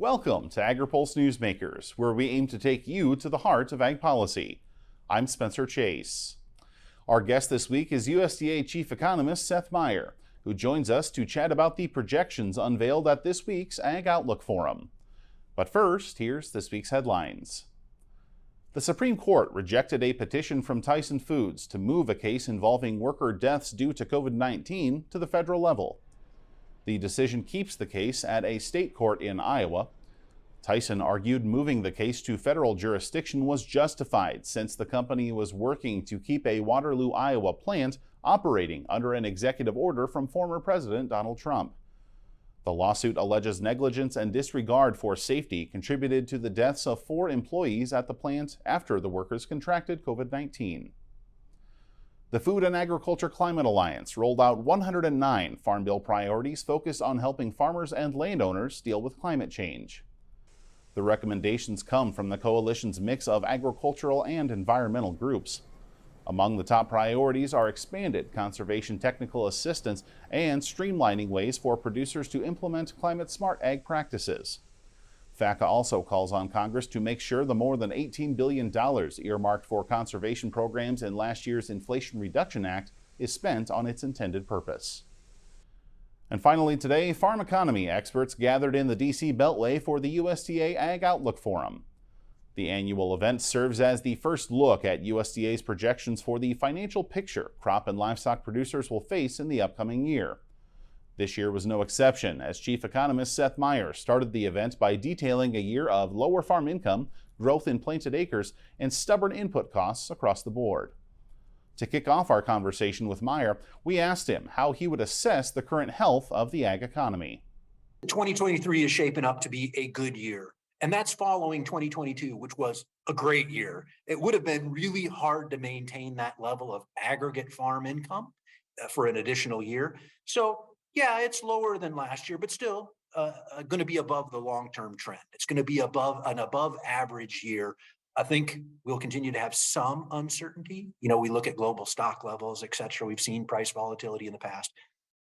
Welcome to Agri-Pulse Newsmakers, where we aim to take you to the heart of ag policy. I'm Spencer Chase. Our guest this week is USDA Chief Economist Seth Meyer, who joins us to chat about the projections unveiled at this week's Ag Outlook Forum. But first, here's this week's headlines. The Supreme Court rejected a petition from Tyson Foods to move a case involving worker deaths due to COVID-19 to the federal level. The decision keeps the case at a state court in Iowa. Tyson argued moving the case to federal jurisdiction was justified since the company was working to keep a Waterloo, Iowa plant operating under an executive order from former President Donald Trump. The lawsuit alleges negligence and disregard for safety contributed to the deaths of 4 employees at the plant after the workers contracted COVID-19. The Food and Agriculture Climate Alliance rolled out 109 Farm Bill priorities focused on helping farmers and landowners deal with climate change. The recommendations come from the coalition's mix of agricultural and environmental groups. Among the top priorities are expanded conservation technical assistance and streamlining ways for producers to implement climate-smart ag practices. FACA also calls on Congress to make sure the more than $18 billion earmarked for conservation programs in last year's Inflation Reduction Act is spent on its intended purpose. And finally today, farm economy experts gathered in the D.C. Beltway for the USDA Ag Outlook Forum. The annual event serves as the first look at USDA's projections for the financial picture crop and livestock producers will face in the upcoming year. This year was no exception, as Chief Economist Seth Meyer started the event by detailing a year of lower farm income, growth in planted acres, and stubborn input costs across the board. To kick off our conversation with Meyer, we asked him how he would assess the current health of the ag economy. 2023 is shaping up to be a good year, and that's following 2022, which was a great year. It would have been really hard to maintain that level of aggregate farm income for an additional year. So yeah, it's lower than last year, but still going to be above the long-term trend. It's going to be above average year. I think we'll continue to have some uncertainty. You know, we look at global stock levels, et cetera. We've seen price volatility in the past,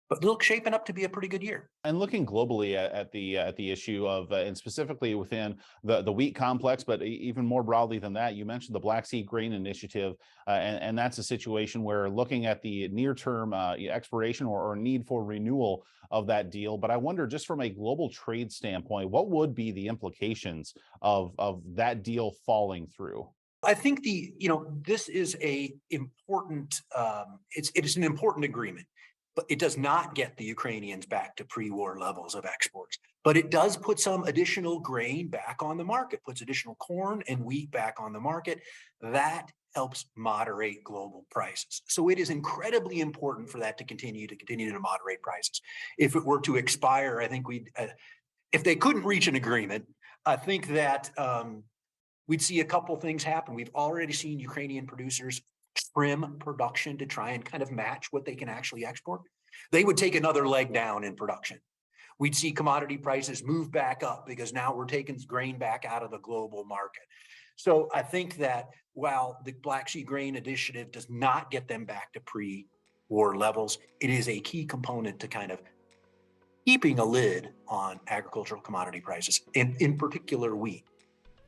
but look, shaping up to be a pretty good year. And looking globally at the issue of, and specifically within the wheat complex, but even more broadly than that, you mentioned the Black Sea Grain Initiative, and that's a situation where looking at the near-term expiration or need for renewal of that deal. But I wonder, just from a global trade standpoint, what would be the implications of that deal falling through? I think this is it is an important agreement. But it does not get the Ukrainians back to pre-war levels of exports. But it does put some additional grain back on the market, puts additional corn and wheat back on the market. That helps moderate global prices. So it is incredibly important for that to continue to moderate prices. If it were to expire, I think if they couldn't reach an agreement, I think that we'd see a couple things happen. We've already seen Ukrainian producers trim production to try and kind of match what they can actually export. They would take another leg down in production. We'd see commodity prices move back up because now we're taking grain back out of the global market. So I think that while the Black Sea Grain Initiative does not get them back to pre-war levels, it is a key component to kind of keeping a lid on agricultural commodity prices, in particular wheat.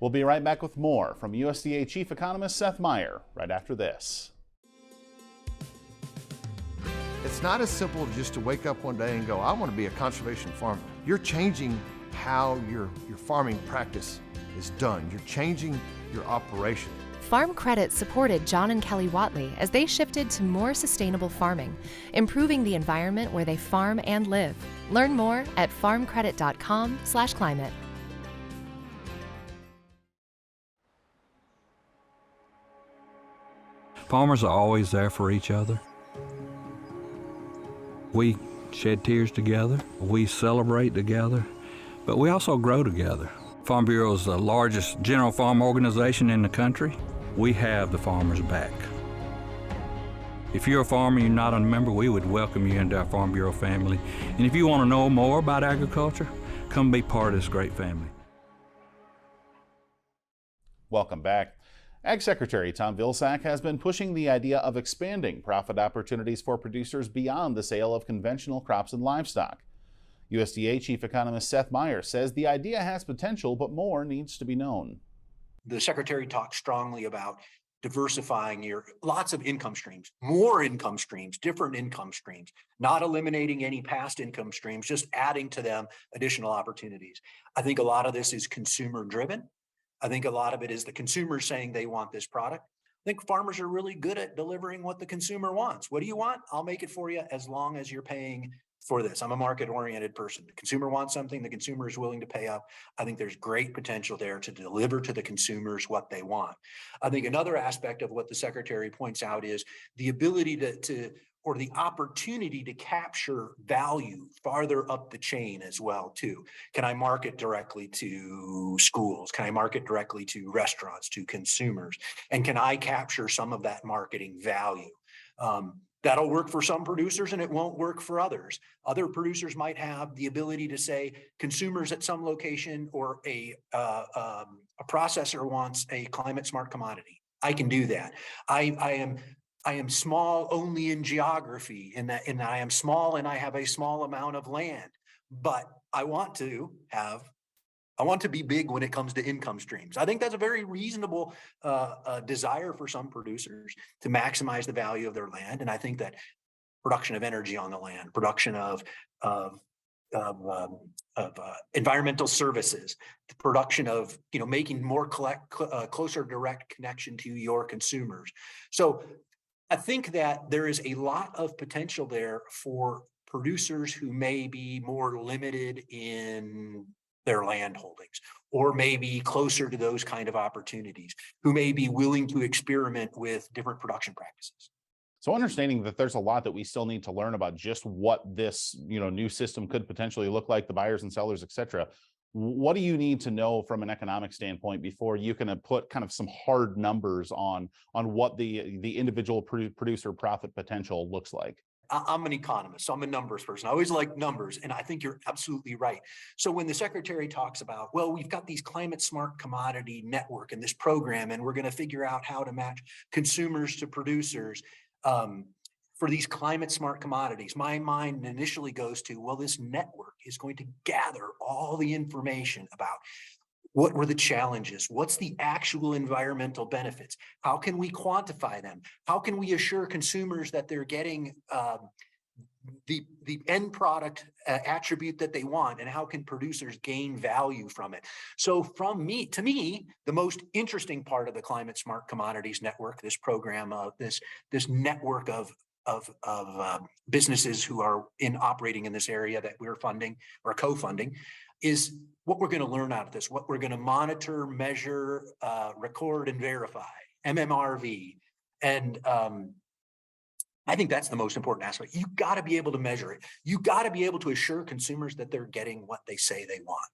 We'll be right back with more from USDA Chief Economist Seth Meyer right after this. It's not as simple just to wake up one day and go, I want to be a conservation farmer. You're changing how your farming practice is done. You're changing your operation. Farm Credit supported John and Kelly Watley as they shifted to more sustainable farming, improving the environment where they farm and live. Learn more at farmcredit.com/climate. Farmers are always there for each other. We shed tears together, we celebrate together, but we also grow together. Farm Bureau is the largest general farm organization in the country. We have the farmers' back. If you're a farmer and you're not a member, we would welcome you into our Farm Bureau family. And if you want to know more about agriculture, come be part of this great family. Welcome back. Ag Secretary Tom Vilsack has been pushing the idea of expanding profit opportunities for producers beyond the sale of conventional crops and livestock. USDA Chief Economist Seth Meyer says the idea has potential, but more needs to be known. The Secretary talked strongly about diversifying lots of income streams, more income streams, different income streams, not eliminating any past income streams, just adding to them additional opportunities. I think a lot of this is consumer driven. I think a lot of it is the consumer saying they want this product. I think farmers are really good at delivering what the consumer wants. What do you want? I'll make it for you as long as you're paying for this. I'm a market-oriented person. The consumer wants something, the consumer is willing to pay up. I think there's great potential there to deliver to the consumers what they want. I think another aspect of what the Secretary points out is the ability or the opportunity to capture value farther up the chain as well too. Can I market directly to schools? Can I market directly to restaurants, to consumers? And can I capture some of that marketing value? That'll work for some producers and it won't work for others. Other producers might have the ability to say consumers at some location or a processor wants a climate smart commodity. I can do that. I am small only in geography in that I am small and I have a small amount of land, but I want to be big when it comes to income streams. I think that's a very reasonable desire for some producers to maximize the value of their land. And I think that production of energy on the land, production of environmental services, the production of, making more closer direct connection to your consumers. So I think that there is a lot of potential there for producers who may be more limited in their land holdings, or maybe closer to those kind of opportunities, who may be willing to experiment with different production practices. So understanding that there's a lot that we still need to learn about just what this, new system could potentially look like, the buyers and sellers, et cetera. What do you need to know from an economic standpoint before you can put kind of some hard numbers on what the individual producer profit potential looks like? I'm an economist, so I'm a numbers person. I always like numbers, and I think you're absolutely right. So when the Secretary talks about, well, we've got these climate smart commodity network and this program, and we're going to figure out how to match consumers to producers for these climate smart commodities, my mind initially goes to, well, this network is going to gather all the information about what were the challenges? What's the actual environmental benefits? How can we quantify them? How can we assure consumers that they're getting the end product attribute that they want? And how can producers gain value from it? So to me, the most interesting part of the Climate Smart Commodities Network, this program, this network of businesses who are operating in this area that we're funding or co-funding, is what we're going to learn out of this, what we're going to monitor, measure, record, and verify, MMRV. And I think that's the most important aspect. You got to be able to measure it. You got to be able to assure consumers that they're getting what they say they want.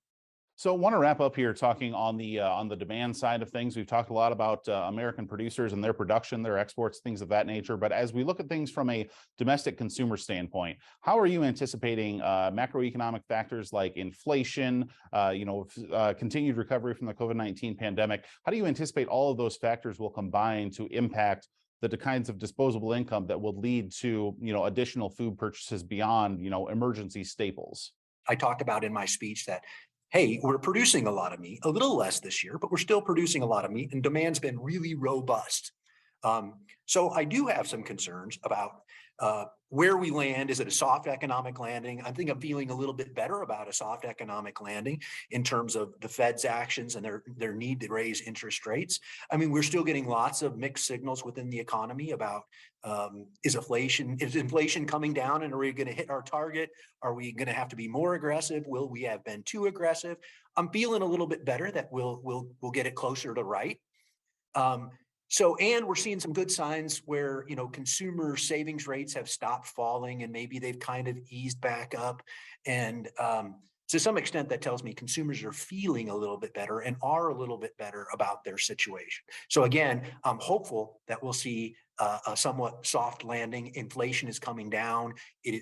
So I want to wrap up here talking on the demand side of things. We've talked a lot about American producers and their production, their exports, things of that nature. But as we look at things from a domestic consumer standpoint, how are you anticipating macroeconomic factors like inflation, continued recovery from the COVID-19 pandemic? How do you anticipate all of those factors will combine to impact the kinds of disposable income that will lead to additional food purchases beyond emergency staples? I talked about in my speech that, hey, we're producing a lot of meat, a little less this year, but we're still producing a lot of meat, and demand's been really robust. So I do have some concerns about where we land. Is it a soft economic landing? I think I'm feeling a little bit better about a soft economic landing in terms of the Fed's actions and their need to raise interest rates. I mean, we're still getting lots of mixed signals within the economy about is inflation coming down, and are we going to hit our target? Are we going to have to be more aggressive? Will we have been too aggressive? I'm feeling a little bit better that we'll get it closer to right. And we're seeing some good signs where, consumer savings rates have stopped falling and maybe they've kind of eased back up. And to some extent, that tells me consumers are feeling a little bit better and are a little bit better about their situation. So again, I'm hopeful that we'll see a somewhat soft landing. Inflation is coming down.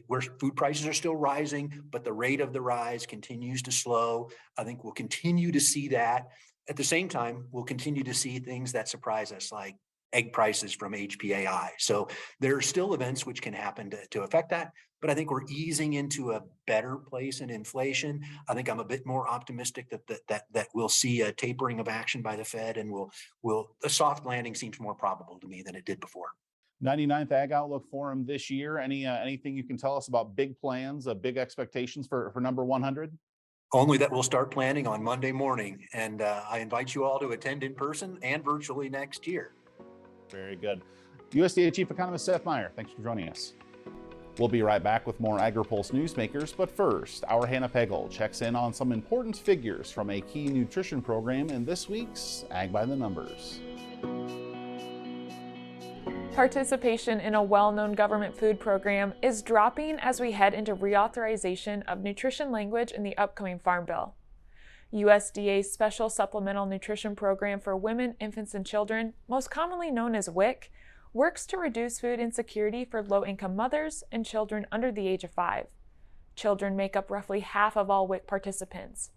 Where food prices are still rising, but the rate of the rise continues to slow. I think we'll continue to see that. At the same time, we'll continue to see things that surprise us, like egg prices from HPAI. So there are still events which can happen to affect that, but I think we're easing into a better place in inflation. I think I'm a bit more optimistic that we'll see a tapering of action by the Fed, and a soft landing seems more probable to me than it did before. 99th Ag Outlook Forum this year. Anything you can tell us about big plans, big expectations for number 100? Only that we'll start planning on Monday morning, and I invite you all to attend in person and virtually next year. Very good. USDA Chief Economist Seth Meyer, thanks for joining us. We'll be right back with more Agri-Pulse Newsmakers, but first, our Hannah Pegel checks in on some important figures from a key nutrition program in this week's Ag by the Numbers. Participation in a well-known government food program is dropping as we head into reauthorization of nutrition language in the upcoming Farm Bill. USDA's Special Supplemental Nutrition Program for Women, Infants, and Children, most commonly known as WIC, works to reduce food insecurity for low-income mothers and children under the age of 5. Children make up roughly half of all WIC participants.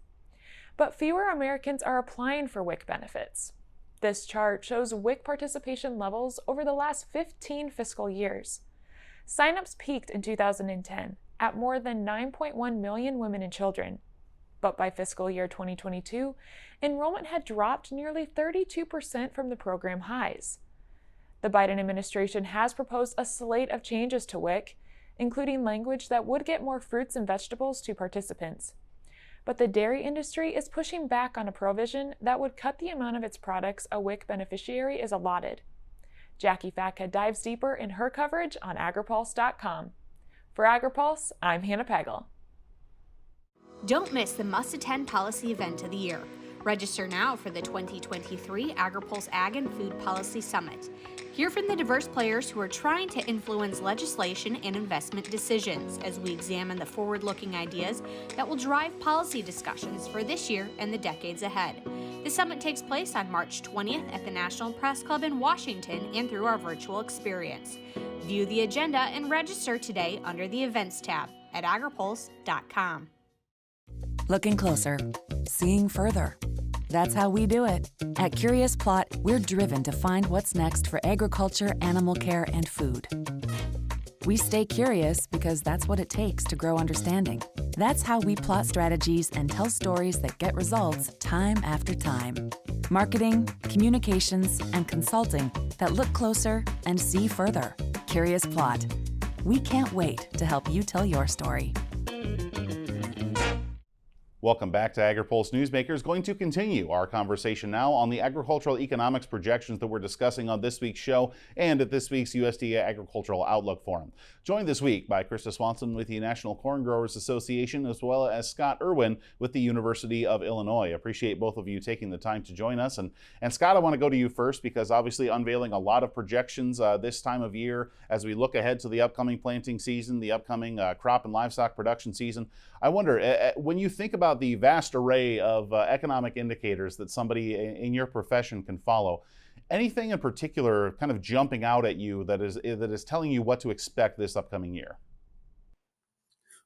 But fewer Americans are applying for WIC benefits. This chart shows WIC participation levels over the last 15 fiscal years. Signups peaked in 2010 at more than 9.1 million women and children. But by fiscal year 2022, enrollment had dropped nearly 32% from the program highs. The Biden administration has proposed a slate of changes to WIC, including language that would get more fruits and vegetables to participants. But the dairy industry is pushing back on a provision that would cut the amount of its products a WIC beneficiary is allotted. Jackie Fatka dives deeper in her coverage on Agri-Pulse.com. For Agri-Pulse, I'm Hannah Pegel. Don't miss the must-attend policy event of the year. Register now for the 2023 Agri-Pulse Ag and Food Policy Summit. Hear from the diverse players who are trying to influence legislation and investment decisions as we examine the forward-looking ideas that will drive policy discussions for this year and the decades ahead. The summit takes place on March 20th at the National Press Club in Washington and through our virtual experience. View the agenda and register today under the Events tab at agripulse.com. Looking closer, seeing further. That's how we do it. At Curious Plot, we're driven to find what's next for agriculture, animal care, and food. We stay curious because that's what it takes to grow understanding. That's how we plot strategies and tell stories that get results time after time. Marketing, communications, and consulting that look closer and see further. Curious Plot. We can't wait to help you tell your story. Welcome back to Agri-Pulse Newsmakers. Going to continue our conversation now on the agricultural economics projections that we're discussing on this week's show and at this week's USDA Agricultural Outlook Forum. Joined this week by Krista Swanson with the National Corn Growers Association, as well as Scott Irwin with the University of Illinois. Appreciate both of you taking the time to join us. And Scott, I want to go to you first because obviously unveiling a lot of projections this time of year as we look ahead to the upcoming planting season, the upcoming crop and livestock production season. I wonder, when you think about the vast array of economic indicators that somebody in your profession can follow, anything in particular kind of jumping out at you that is telling you what to expect this upcoming year?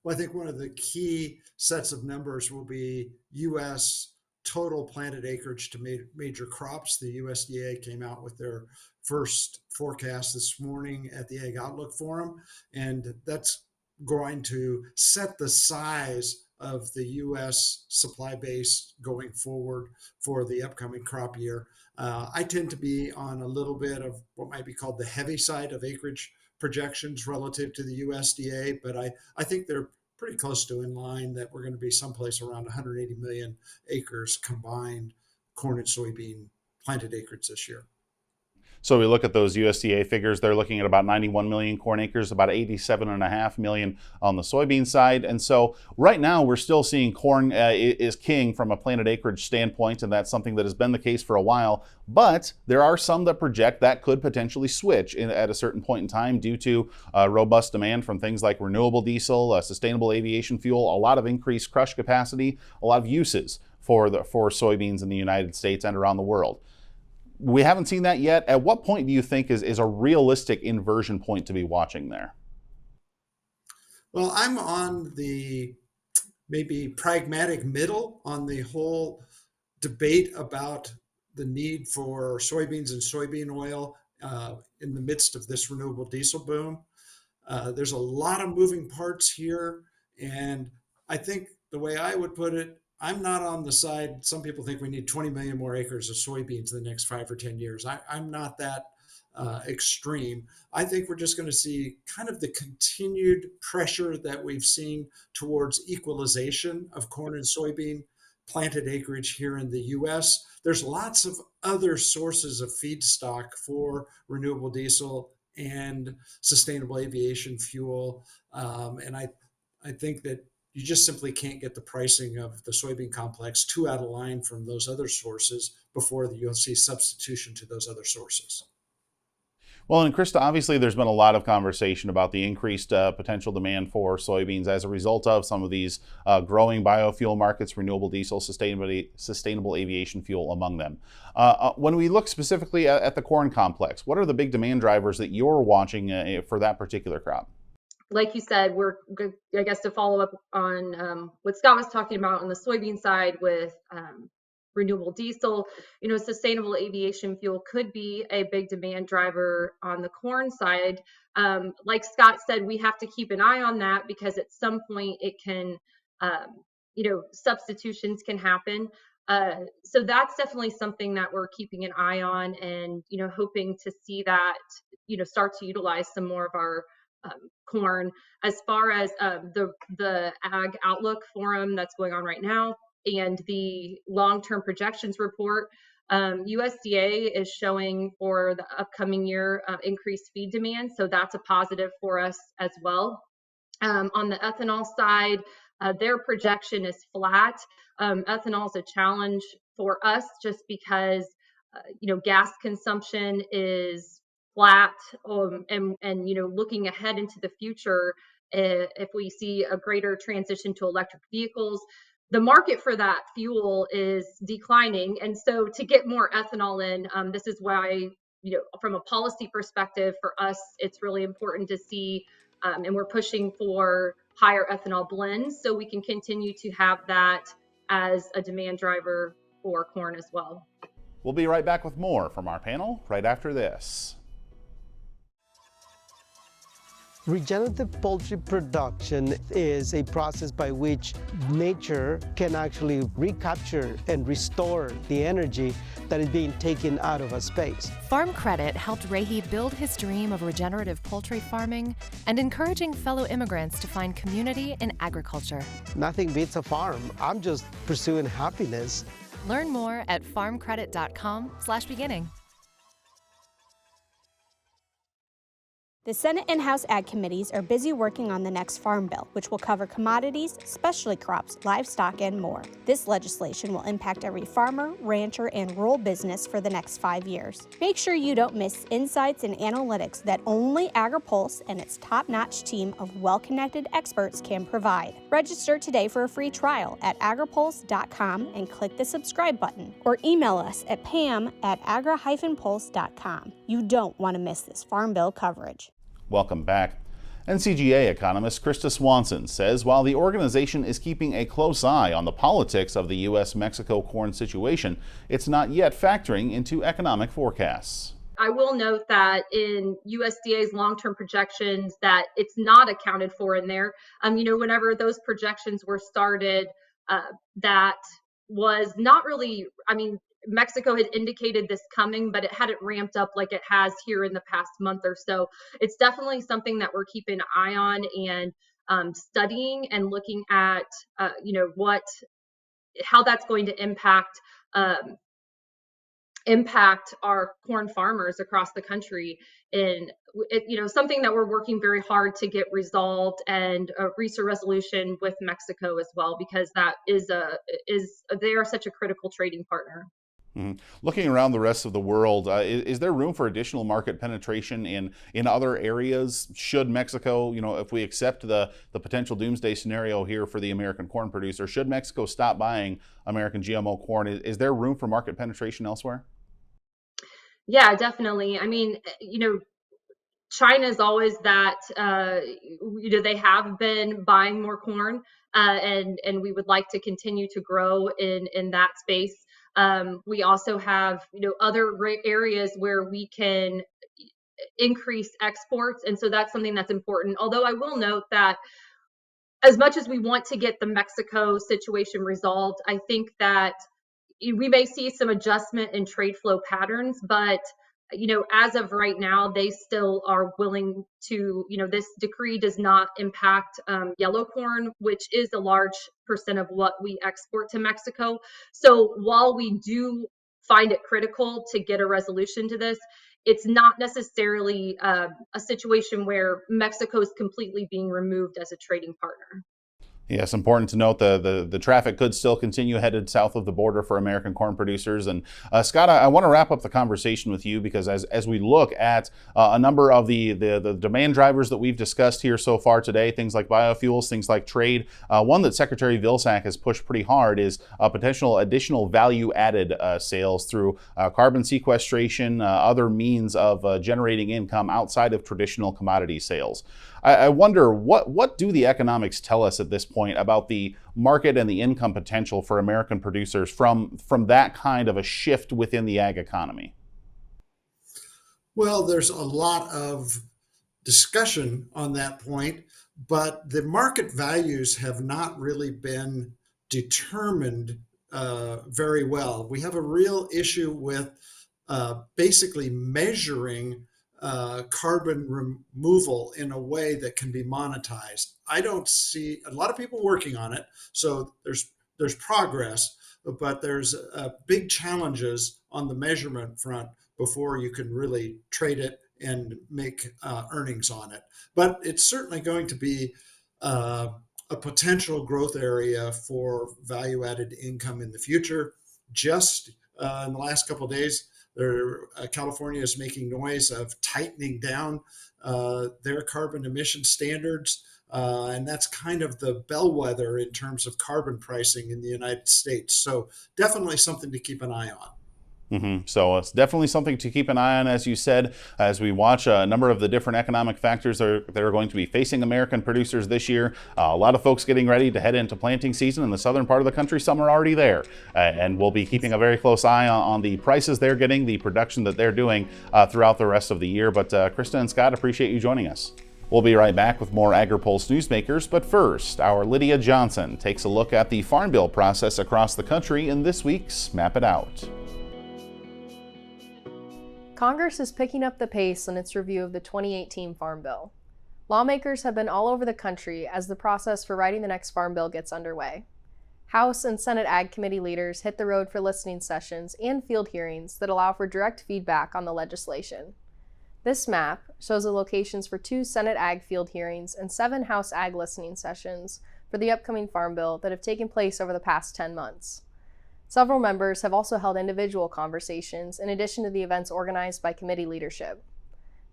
Well, I think one of the key sets of numbers will be U.S. total planted acreage to major crops. The USDA came out with their first forecast this morning at the Ag Outlook Forum, and that's going to set the size of the U.S. supply base going forward for the upcoming crop year. I tend to be on a little bit of what might be called the heavy side of acreage projections relative to the USDA, but I think they're pretty close to in line that we're going to be someplace around 180 million acres combined corn and soybean planted acreage this year. So we look at those USDA figures, they're looking at about 91 million corn acres, about 87.5 million on the soybean side. And so right now we're still seeing corn is king from a planted acreage standpoint, and that's something that has been the case for a while. But there are some that project that could potentially switch at a certain point in time due to robust demand from things like renewable diesel, sustainable aviation fuel, a lot of increased crush capacity, a lot of uses for soybeans in the United States and around the world. We haven't seen that yet. At what point do you think is a realistic inversion point to be watching there? Well, I'm on the maybe pragmatic middle on the whole debate about the need for soybeans and soybean oil in the midst of this renewable diesel boom. There's a lot of moving parts here. And I think the way I would put it, I'm not on the side. Some people think we need 20 million more acres of soybeans in the next 5 or 10 years. I'm not that extreme. I think we're just going to see kind of the continued pressure that we've seen towards equalization of corn and soybean planted acreage here in the US. There's lots of other sources of feedstock for renewable diesel and sustainable aviation fuel. And I think that you just simply can't get the pricing of the soybean complex too out of line from those other sources before you'll see substitution to those other sources. Well, and Krista, obviously there's been a lot of conversation about the increased potential demand for soybeans as a result of some of these growing biofuel markets, renewable diesel, sustainable aviation fuel among them. When we look specifically at the corn complex, what are the big demand drivers that you're watching for that particular crop? Like you said, I guess to follow up on what Scott was talking about on the soybean side with renewable diesel, sustainable aviation fuel could be a big demand driver on the corn side. Like Scott said, we have to keep an eye on that because at some point it can, substitutions can happen. So that's definitely something that we're keeping an eye on and, hoping to see that, start to utilize some more of our corn. As far as the Ag Outlook Forum that's going on right now, and the long-term projections report, USDA is showing for the upcoming year increased feed demand. So that's a positive for us as well. On the ethanol side, their projection is flat. Ethanol is a challenge for us just because, gas consumption is flat. And looking ahead into the future, if we see a greater transition to electric vehicles, the market for that fuel is declining. And so to get more ethanol in, this is why, from a policy perspective for us, it's really important to see, and we're pushing for higher ethanol blends so we can continue to have that as a demand driver for corn as well. We'll be right back with more from our panel right after this. Regenerative poultry production is a process by which nature can actually recapture and restore the energy that is being taken out of a space. Farm Credit helped Rahi build his dream of regenerative poultry farming and encouraging fellow immigrants to find community in agriculture. Nothing beats a farm. I'm just pursuing happiness. Learn more at farmcredit.com/beginning. The Senate and House Ag Committees are busy working on the next Farm Bill, which will cover commodities, specialty crops, livestock, and more. This legislation will impact every farmer, rancher, and rural business for the next 5 years. Make sure you don't miss insights and analytics that only Agri-Pulse and its top-notch team of well-connected experts can provide. Register today for a free trial at agripulse.com and click the subscribe button, or email us at pam@agri-pulse.com. You don't want to miss this Farm Bill coverage. Welcome back. NCGA economist Krista Swanson says while the organization is keeping a close eye on the politics of the U.S.-Mexico corn situation, it's not yet factoring into economic forecasts. I will note that in USDA's long-term projections that it's not accounted for in there. Whenever those projections were started, that was not really, Mexico had indicated this coming, but it hadn't ramped up like it has here in the past month or so. It's definitely something that we're keeping an eye on and studying and looking at, how that's going to impact our corn farmers across the country. And something that we're working very hard to get resolved and reach a resolution with Mexico as well, because that they are such a critical trading partner. Mm-hmm. Looking around the rest of the world, is there room for additional market penetration in other areas? Should Mexico, if we accept the potential doomsday scenario here for the American corn producer, should Mexico stop buying American GMO corn? Is there room for market penetration elsewhere? Yeah, definitely. China is always that, they have been buying more corn, and we would like to continue to grow in that space. We also have, other areas where we can increase exports. And so that's something that's important. Although I will note that as much as we want to get the Mexico situation resolved, I think that we may see some adjustment in trade flow patterns, but as of right now, they still are willing to, this decree does not impact yellow corn, which is a large percent of what we export to Mexico. So while we do find it critical to get a resolution to this, it's not necessarily a situation where Mexico is completely being removed as a trading partner. Yes, important to note the traffic could still continue headed south of the border for American corn producers. And Scott, I want to wrap up the conversation with you because as we look at a number of the demand drivers that we've discussed here so far today, things like biofuels, things like trade, one that Secretary Vilsack has pushed pretty hard is potential additional value-added sales through carbon sequestration, other means of generating income outside of traditional commodity sales. I wonder, what do the economics tell us at this point about the market and the income potential for American producers from that kind of a shift within the ag economy? Well, there's a lot of discussion on that point, but the market values have not really been determined very well. We have a real issue with basically measuring carbon removal in a way that can be monetized. I don't see a lot of people working on it, so there's progress, but there's big challenges on the measurement front before you can really trade it and make earnings on it. But it's certainly going to be a potential growth area for value-added income in the future. Just in the last couple of days, California is making noise of tightening down their carbon emission standards, and that's kind of the bellwether in terms of carbon pricing in the United States. So definitely something to keep an eye on. So it's definitely something to keep an eye on, as you said, as we watch a number of the different economic factors that are going to be facing American producers this year. A lot of folks getting ready to head into planting season in the southern part of the country. Some are already there, and we'll be keeping a very close eye on the prices they're getting, the production that they're doing throughout the rest of the year. But Krista and Scott, appreciate you joining us. We'll be right back with more Agri-Pulse Newsmakers, but first, our Lydia Johnson takes a look at the Farm Bill process across the country in this week's Map It Out. Congress is picking up the pace in its review of the 2018 Farm Bill. Lawmakers have been all over the country as the process for writing the next Farm Bill gets underway. House and Senate Ag Committee leaders hit the road for listening sessions and field hearings that allow for direct feedback on the legislation. This map shows the locations for 2 Senate Ag field hearings and 7 House Ag listening sessions for the upcoming Farm Bill that have taken place over the past 10 months. Several members have also held individual conversations in addition to the events organized by committee leadership.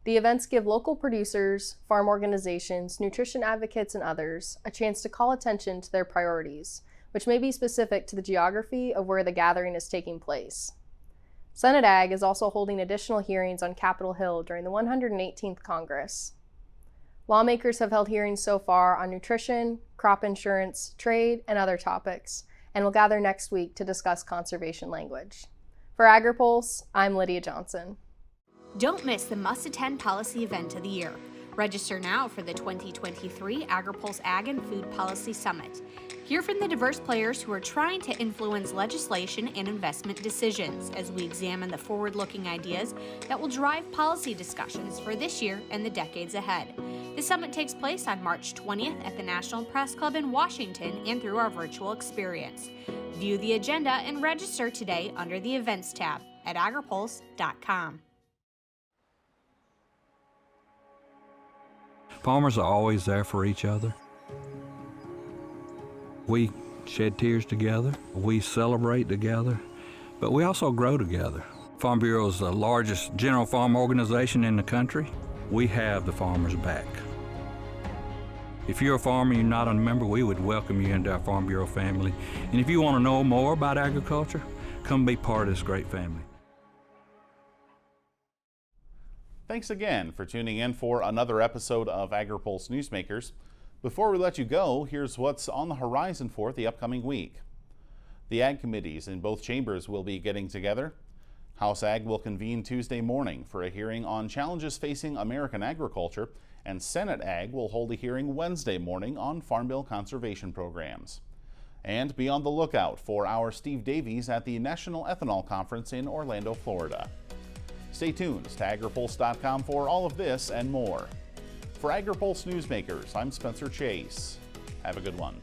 The events give local producers, farm organizations, nutrition advocates, and others a chance to call attention to their priorities, which may be specific to the geography of where the gathering is taking place. Senate Ag is also holding additional hearings on Capitol Hill during the 118th Congress. Lawmakers have held hearings so far on nutrition, crop insurance, trade, and other topics, and will gather next week to discuss conservation language. For Agri-Pulse, I'm Lydia Johnson. Don't miss the must-attend policy event of the year. Register now for the 2023 Agri-Pulse Ag and Food Policy Summit. Hear from the diverse players who are trying to influence legislation and investment decisions as we examine the forward-looking ideas that will drive policy discussions for this year and the decades ahead. The summit takes place on March 20th at the National Press Club in Washington and through our virtual experience. View the agenda and register today under the Events tab at agripulse.com. Farmers are always there for each other. We shed tears together, we celebrate together, but we also grow together. Farm Bureau is the largest general farm organization in the country. We have the farmers' back. If you're a farmer and you're not a member, we would welcome you into our Farm Bureau family. And if you want to know more about agriculture, come be part of this great family. Thanks again for tuning in for another episode of Agri-Pulse Newsmakers. Before we let you go, here's what's on the horizon for the upcoming week. The Ag Committees in both chambers will be getting together. House Ag will convene Tuesday morning for a hearing on challenges facing American agriculture, and Senate Ag will hold a hearing Wednesday morning on Farm Bill conservation programs. And be on the lookout for our Steve Davies at the National Ethanol Conference in Orlando, Florida. Stay tuned to agripulse.com for all of this and more. For Agri-Pulse Newsmakers, I'm Spencer Chase. Have a good one.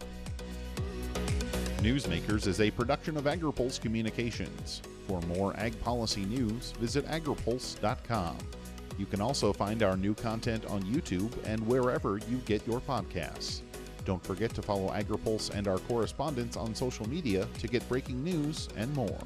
Newsmakers is a production of Agri-Pulse Communications. For more ag policy news, visit agripulse.com. You can also find our new content on YouTube and wherever you get your podcasts. Don't forget to follow Agri-Pulse and our correspondents on social media to get breaking news and more.